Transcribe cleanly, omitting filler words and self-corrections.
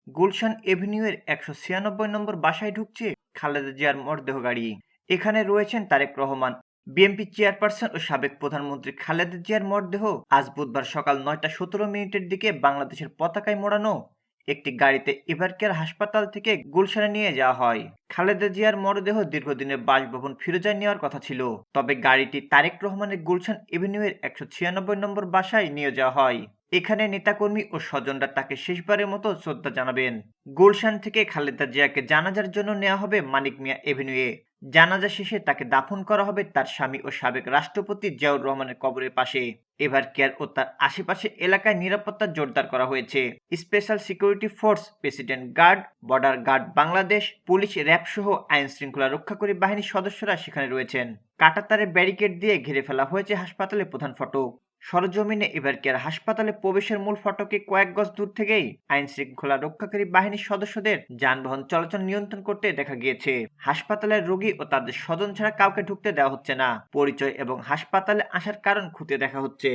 গুলশান এভিনিউয়ের ১৯৬ নম্বর বাসায় ঢুকছে খালেদা জিয়ার মরদেহ গাড়ি। এখানে রয়েছেন তারেক রহমান, বিএনপি চেয়ারপারসন ও সাবেক প্রধানমন্ত্রী খালেদা জিয়ার মরদেহ আজ বুধবার সকাল ৯টা ১৭ মিনিটের দিকে বাংলাদেশের পতাকায় মোড়ানো একটি গাড়িতে এভারকেয়ার হাসপাতাল থেকে গুলশানে নিয়ে যাওয়া হয়। খালেদা জিয়ার মরদেহ দীর্ঘদিনের বাসভবন ফিরোজায় নেওয়ার কথা ছিল, তবে গাড়িটি তারেক রহমানের গুলশান এভিনিউয়ের ১৯৬ নম্বর বাসায় নিয়ে যাওয়া হয়। এখানে নেতাকর্মী ও স্বজনরা তাকে শেষবারের মতো শ্রদ্ধা জানাবেন। গুলশান থেকে খালেদা জিয়াকে জানাজার জন্য নেওয়া হবে মানিক মিয়া এভিনিউয়ে। জানাজা শেষে তাকে দাফন করা হবে তার স্বামী ও সাবেক রাষ্ট্রপতি জিয়াউর রহমানের কবরের পাশে। এভারকেয়ার ও তার আশেপাশে এলাকায় নিরাপত্তা জোরদার করা হয়েছে। Special security force, president guard, border guard Bangladesh, police, RAB সহ আইন শৃঙ্খলা রক্ষাকারী বাহিনীর সদস্যরা সেখানে রয়েছেন। কাঁটাতারে ব্যারিকেড দিয়ে ঘিরে ফেলা হয়েছে হাসপাতালের প্রধান ফটক। সরজমিনে এভারকেয়ার হাসপাতালে প্রবেশের মূল ফটকে কয়েক গজ দূর থেকেই আইন শৃঙ্খলা রক্ষাকারী বাহিনীর সদস্যদের যানবাহন চলাচল নিয়ন্ত্রণ করতে দেখা গিয়েছে। হাসপাতালের রোগী ও তাদের স্বজন ছাড়া কাউকে ঢুকতে দেওয়া হচ্ছে না। পরিচয় এবং হাসপাতালে আসার কারণ খুঁজে দেখা হচ্ছে।